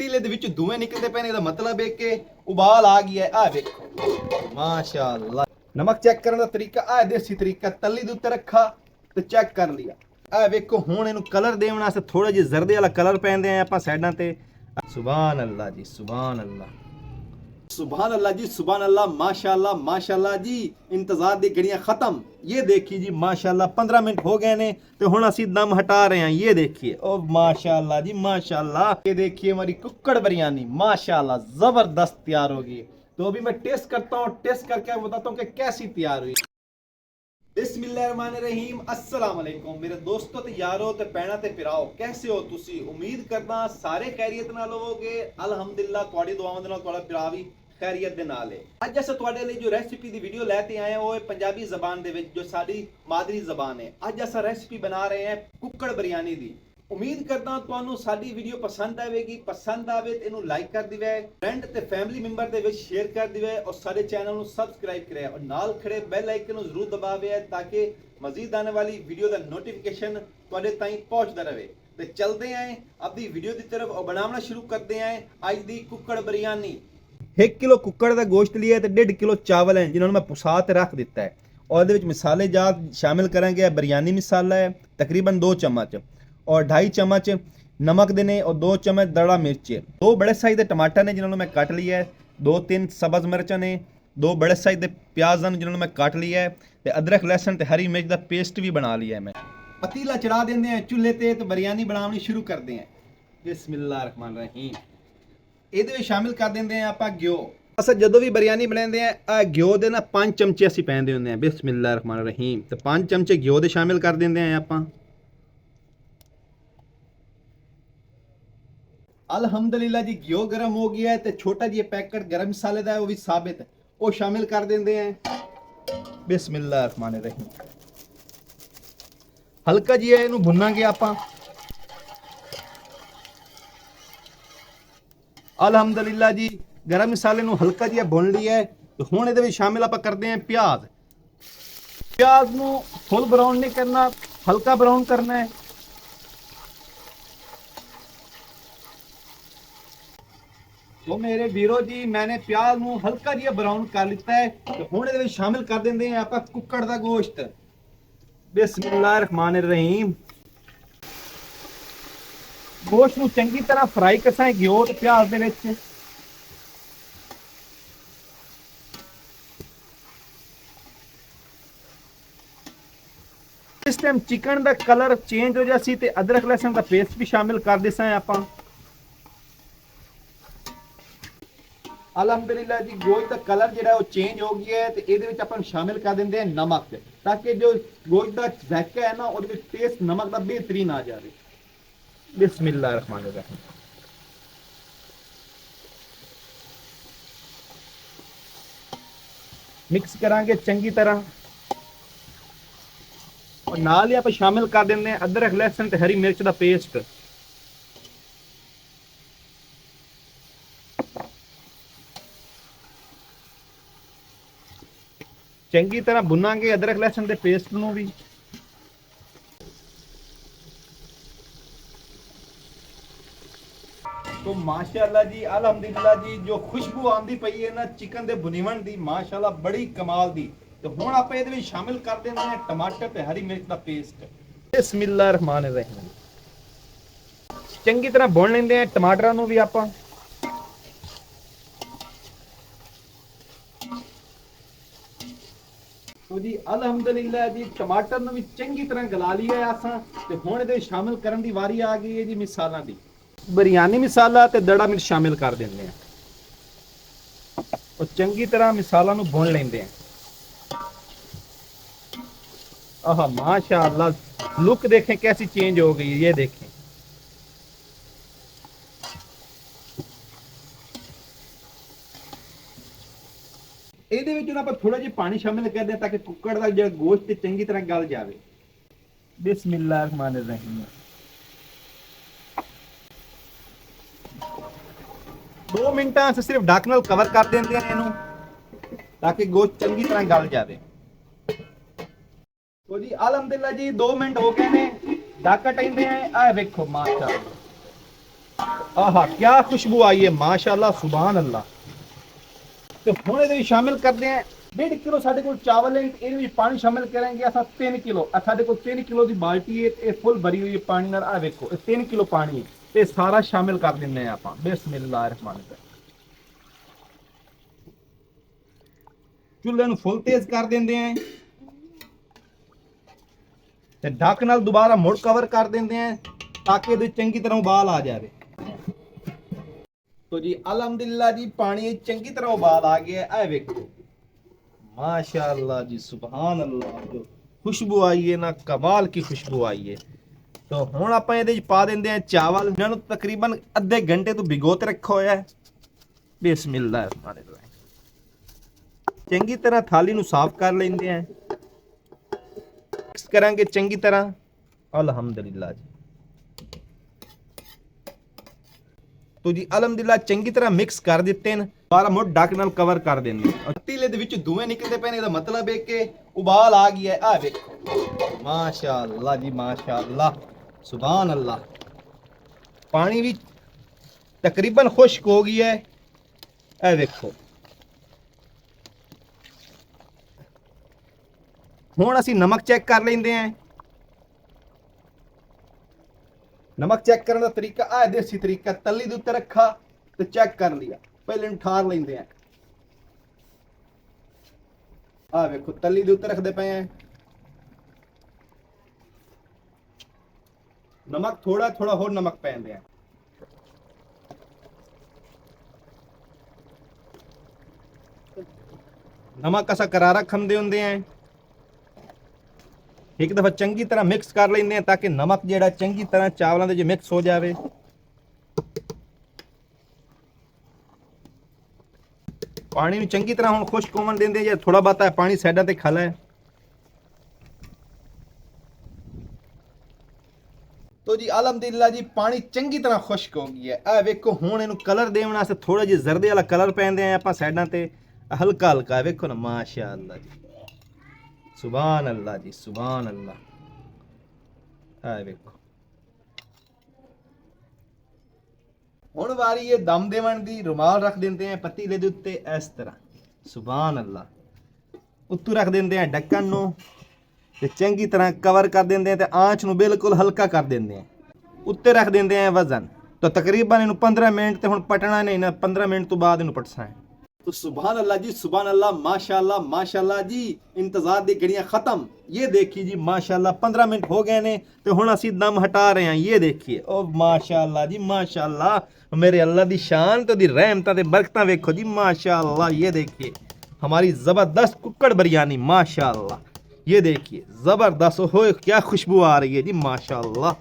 ਪਤੀਲੇ ਦੇ ਵਿੱਚ ਧੂਏ ਨਿਕਲਦੇ ਪਏ ਨੇ, ਇਹਦਾ ਮਤਲਬ ਹੈ ਕਿ ਉਬਾਲ ਆ ਗਿਆ ਹੈ। ਆ ਵੇਖੋ ਮਾਸ਼ਾਅੱਲਾ। ਨਮਕ ਚੈੱਕ ਕਰਨ ਦਾ ਤਰੀਕਾ ਆ ਦੇਸੀ ਤਰੀਕਾ, ਤਲੀ ਦੇ ਉੱਤੇ ਰੱਖਾ ਤੇ ਚੈੱਕ ਕਰ ਲਿਆ। ਆ ਵੇਖੋ ਹੁਣ ਇਹਨੂੰ ਕਲਰ ਦੇਣ ਵਾਸਤੇ ਥੋੜਾ ਜਿਹਾ ਜ਼ਰਦੇ ਵਾਲਾ ਕਲਰ ਪੈਂਦੇ ਆ ਆਪਾਂ ਸਾਈਡਾਂ ਤੇ। ਸੁਭਾਨ ਅੱਲਾ ਜੀ, ਸੁਭਾਨ ਅੱਲਾ, सुबहान अल्लाह जी, सुबहान अल्लाह, माशाल्लाह माशाल्लाह जी। इंतजार दी घड़ियां खत्म। ये देखिए जी माशाल्लाह 15 मिनट हो गए ने तो हुण असी दम हटा रहे हैं। ये देखिए ओ माशाल्लाह जी माशाल्लाह। ये देखिए हमारी कुक्कड़ बिरयानी माशाल्लाह जबरदस्त तैयार होगी। तो अभी मैं टेस्ट करता हूँ, टेस्ट करके बताता हूँ कि कैसी तैयार हुई। बिस्मिल्लाहिर्रहमानिर्रहीम, अस्सलाम वालेकुम मेरे दोस्तों ते यारो ते भैणां ते भराओ, कैसे हो तुसी? उम्मीद करदा सारे खैरियत नाल होवोगे। अल्हम्दुलिल्लाह तुहाडी दुआवां दे नाल तुहाडा भरा भी खैरियत दे नाल है। अज अस तुहाडे लई जो रेसिपी दी वीडियो लैके आए हैं वो है पंजाबी ज़बान दे विच, जो साडी मादरी ज़बान है। अज अस रेसिपी बना रहे हैं कुक्कड़ बिरयानी दी। उम्मीद करदा तुहानू साडी वीडियो पसंद आवेगी। पसंद आवे ते इनू लाइक कर दिवे, फ्रेंड ते फैमिली मेंबर दे विच शेयर कर दिवे और सारे चैनल नू सब्सक्राइब करे और नाल खड़े बेल आइकन नू जरूर दबावे ताकि मजीद आने वाली वीडियो दा नोटिफिकेशन तुहाडे ताईं पहुंचदा रहे। ते चलदे आए अपनी वीडियो दी तरफ और बनाना शुरू करते हैं अज दी कुक्कड़ बिरयानी। 1 किलो कुक्कड़ का गोश्त लिया है तो 1.5 किलो चावल है जिन्होंने मैं पुसा के रख दिता है। और ये मसाले जात शामिल करेंगे। बिरयानी मसाला है तकरीबन 2 चम्मच और 2.5 चम्मच नमक देने और 2 चम्मच दड़ा मिर्च, 2 बड़े साइज के टमाटर ने जिन्होंने मैं काट लिया है, 2-3 सब्ज मिर्चा ने, 2 बड़े साइज के प्याज ने जिन्होंने मैं काट लिया है, ते अदरक लहसुन ते हरी मिर्च का पेस्ट भी बना लिया है। मैं पतीला चढ़ा देंगे हैं चूल्हे ते तो बिरयानी बनानी शुरू करते हैं। बिस्मिल्लाहिर्रहमानिर्रहीम। ये शामिल कर देंगे हैं आप घ्यो। अस जो भी बिरयानी बनाते हैं आ घ्यो के ना 5 चमचे असी पैंदे होंगे हैं। बिस्मिल्लाहिर्रहमानिर्रहीम। तो 5 चमचे घ्यो के शामिल कर देंगे हैं आप। अल्हम्दुलिल्लाह जी घ्यो गर्म हो गया है तो छोटा जी पैकेट गरम मसाले का है वो भी साबित वो शामिल कर देंगे हैं। बिस्मिल्लाहिर्रहमानिर्रहीम। हल्का जी है इनू भुनांगे आप। अल्हम्दुलिल्लाह जी गरम मसाले नू हल्का जी भुन लिया है तो हुण इहदे विच शामिल आप करते हैं प्याज। प्याज नू फुल ब्राउन नहीं करना, हल्का ब्राउन करना है। तो मेरे वीरो जी मैंने प्याज नू हल्का जी ब्राउन कर लिता है तो हुण इहदे विच शामिल कर देंगे हैं आप कुक्कड़ दा गोश्त। बिस्मिल्लाहिर्रहमानिर्रहीम। गोश्त नू चंगी तरह फ्राई करना है घ्यो ते प्याज दे विच। इस टाइम चिकन दा कलर चेंज हो जासी ते अदरक लहसुन का पेस्ट भी शामिल कर देसा है आप। अल्हम्दुलिल्लाह जी गोश्त का कलर जो चेंज हो गया है तो ये शामिल कर देंगे हैं नमक, ताकि जो गोश्त का जायका है ना वो टेस्ट नमक का बेहतरीन आ जाए। बिस्मिल्लाहिर्रहमानिर्रहीम। मिक्स करांगे चंगी तरह और नाल ही आप शामिल कर देंगे हैं अदरक लहसुन ते हरी मिर्च का पेस्ट। चंगी तरह भुनांगे अदरक लहसुन के पेस्ट नू भी। तो माशाअल्लाह जी अल्हम्दुलिल्लाह जी जो खुशबू आंदी पई है ना चिकन दे भुनीवन दी माशाअल्लाह बड़ी कमाल दी। तो हुण आप इहदे विच शामिल कर देंगे हैं टमाटर ते हरी मिर्च का पेस्ट। बिस्मिल्लाहिर्रहमानिर्रहीम। चंगी तरह भुन लेंदे हैं टमाटरां नू भी आप। तो जी अल्हम्दुलिल्लाह जी टमाटर नू भी चंगी तरह गला लिया है असां ते हुण इहदे शामिल करन दी वारी आ गई है जी मसाला दी। बिरयानी मसाला ते दड़ा मिर्च शामिल कर देंगे हैं और चंगी तरह मसाला नू भून लेंदे हैं। आहा माशाअल्लाह लुक देखें कैसी चेंज हो गई है। ये देखें ਇਹਦੇ ਵਿੱਚ ਆਪਾਂ ਥੋੜਾ ਜਿਹਾ ਪਾਣੀ ਸ਼ਾਮਿਲ ਕਰਦੇ ਹਾਂ ताकि ਕੁੱਕੜ ਦਾ ਜਿਹੜਾ ਗੋਸ਼ਤ ਚੰਗੀ ਤਰ੍ਹਾਂ ਗਲ ਜਾਵੇ। बिस्मिल्लाहिर्रहमानिर्रहीम। 2 मिनटां ਅਸੀਂ सिर्फ ढक नाल कवर कर देंगे हैं ਇਹਨੂੰ ताकि गोश्त चंगी तरह गल जाए। तो जी अल्हम्दुलिल्लाह जी 2 मिनट हो गए ने ढक हटाइंदे हैं। आ देखो माशाअल्लाह ਆਹਾ ਕੀ ਖੁਸ਼ਬੂ ਆਈ ਹੈ ਮਾਸ਼ਾਅੱਲਾ ਸੁਭਾਨ ਅੱਲਾ। ਤੇ ਹੁਣ ਇਹਦੇ ਵਿੱਚ ਸ਼ਾਮਿਲ ਕਰਦੇ ਆ 1.5 ਕਿਲੋ ਸਾਡੇ ਕੋਲ ਚਾਵਲ ਹੈ, ਇਹਦੇ ਵਿੱਚ ਪਾਣੀ ਸ਼ਾਮਿਲ ਕਰਾਂਗੇ ਅਸਾਂ 3 ਕਿਲੋ। ਸਾਡੇ ਕੋਲ 3 ਕਿਲੋ ਦੀ ਬਾਲਟੀ ਹੈ, ਇਹ ਫੁੱਲ ਭਰੀ ਹੋਈ ਹੈ ਪਾਣੀ ਨਾਲ। ਆ ਵੇਖੋ ਇਹ 3 ਕਿਲੋ ਪਾਣੀ ਹੈ ਤੇ ਸਾਰਾ ਸ਼ਾਮਿਲ ਕਰ ਦਿੰਦੇ ਆ ਆਪਾਂ। ਬਿਸਮਿल्लाह रहमान रहीम। ਚੁੱਲ੍ਹੇ ਨੂੰ ਫੁੱਲ ਤੇਜ਼ ਕਰ ਦਿੰਦੇ ਆ ਤੇ ਢੱਕ ਨਾਲ ਦੁਬਾਰਾ ਮੁੜ ਕਵਰ ਕਰ ਦਿੰਦੇ ਆ ਤਾਂ ਕਿ ਇਹਦੇ ਚੰਗੀ ਤਰ੍ਹਾਂ ਉਬਾਲ ਆ ਜਾਵੇ। तो जी अल्हम्दुलिल्लाह जी पानी चंगी तरह उबाल आ गया है। वेखो माशाअल्लाह जी सुभान अल्लाह, जो खुशबू आई है ना कमाल की खुशबू आई है। तो हुण आपां इहदे विच पा दिंदे आ चावल, जिन्हां नूं तकरीबन अद्धे घंटे तो भिगो के रखा होया है। बिस्मिल्लाह रहमान रहीम। चंगी तरह थाली नूं साफ कर लैंदे आ, मिक्स करांगे चंगी तरह। अल्हम्दुलिल्लाह जी। तो जी अलहमदुलिल्लाह चंगी तरह मिक्स कर दिते हैं। बारा मुड़ ढक नाल कवर कर देंगे और पतीले दे विच धुएं निकलते पे ने, इसदा मतलब है कि उबाल आ गया है। आ देखो माशाअल्लाह जी माशाअल्लाह सुभान अल्लाह। पानी भी तकरीबन खुश्क हो गया है। ए देखो हुण असीं नमक चेक कर लेंदे हैं। नमक चेक करने का तरीका आ देसी तरीका, तली दे उत्ते रखा तो चेक कर लिया, पहले ठार लेंदे हैं। आ देखो तली दे उत्ते रखदे पे हैं। नमक थोड़ा थोड़ा होर नमक पैंदे हैं। नमक असा करारा खंदे हुंदे हैं। एक दफा चंगी तरह मिक्स कर लेंगे ताकि नमक जेड़ा चंगी तरह चावलों के मिक्स हो जाए। पानी में चंगी तरह हुण खुश्क होवन देंदे जे थोड़ा बहुत पानी साइडां ते खला है। तो जी अलहमदुलिल्लाह जी पानी चंगी तरह खुश्क हो गया है। आ वेखो हुण इहनूं कलर देण वास्ते थोड़ा जिहा जरदे वाला कलर पैंदे आ आपां साइडां ते हल्का हल्का। वेखो ना माशाअल्लाह जी सुभान अल्लाह जी सुभान अल्लाह। है वेखो हुण वारी ये दम देवन दी। रुमाल रख देंदे हैं पतीले दे उत्ते इस तरह सुभान अल्लाह। उत्तों रख देंदे हैं ढक्कन नूं ते चंगी तरह कवर कर देंदे हैं ते आंच नूं बिल्कुल हल्का कर देंदे हैं। उत्ते रख देंदे हैं वजन। तो तकरीबन इहनूं 15 मिनट ते हुण पटना नहीं ना, 15 मिनट तो बाद इहनूं पटसा है। तो सुभान अल्लाह जी सुभान अल्लाह माशाअल्लाह माशाअल्लाह जी। इंतजार दी घड़ियां खत्म। ये देखिए जी माशाअल्लाह 15 मिनट हो गए ने तो हुण असीं दम हटा रहे हैं। ये देखिए ओ माशाअल्लाह जी माशाअल्लाह, मेरे अल्लाह दी शान तो दी रहमतां ते बरकतां वेखो जी माशाअल्लाह। ये देखिए हमारी ज़बरदस्त कुक्कड़ बिरयानी माशाअल्लाह। ये देखिए ज़बरदस्त हो क्या खुशबू आ रही है जी माशाअल्लाह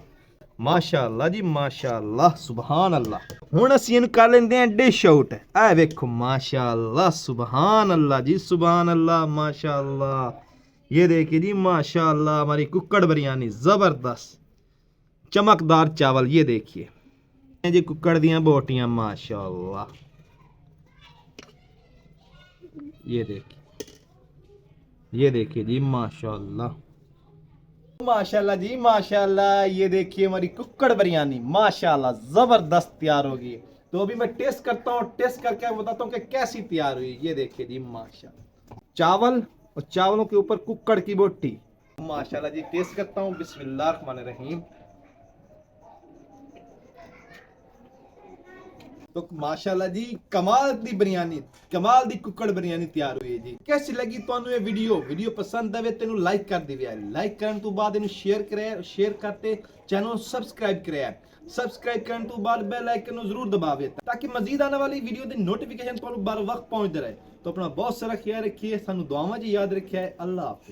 माशाअल्लाह जी माशाअल्लाह सुभान अल्लाह। हुण असीं इहनूं कर लेंदे हैं डिश आउट। आ वेखो माशाअल्लाह सुभान अल्लाह जी सुभान अल्लाह माशाअल्लाह। ये देखिए जी माशाअल्लाह हमारी कुक्कड़ बिरयानी ज़बरदस्त चमकदार चावल। ये देखिए जी कुक्कड़ दियां बोटियां माशाअल्लाह। ये देखिए जी माशाअल्लाह माशाअल्लाह जी माशाअल्लाह। ये देखिए हमारी कुक्कड़ बिरयानी माशाअल्लाह ज़बरदस्त तैयार होगी। तो अभी मैं टेस्ट करता हूँ, टेस्ट करके बताता हूँ कि कैसी तैयार हुई। ये देखिए जी माशाअल्लाह चावल और चावलों के ऊपर कुक्कड़ की बोटी माशाअल्लाह जी। टेस्ट करता हूँ बिस्मिल्लाह रहमान रहीम। तो माशाअल्लाह जी कमाल दी बिरयानी, कमाल दी कुक्कड़ बिरयानी तैयार हुई है जी। कैसी लगी तुहानू ये वीडियो पसंद आवे तेनू लाइक कर दिया। लाइक करने तो बाद इनू शेयर करे, शेयर करते चैनल सब्सक्राइब करे। सब्सक्राइब करने तो बाद बेल आइकन नू जरूर दबावे ताकि मजीद आने वाली वीडियो दी नोटिफिकेशन तुहानू बर वक्त पहुंचदे रहे। तो अपना बहुत सारा ख्याल रखिए, सानू दुआवां च याद रखिए। अल्लाह हाफिज़।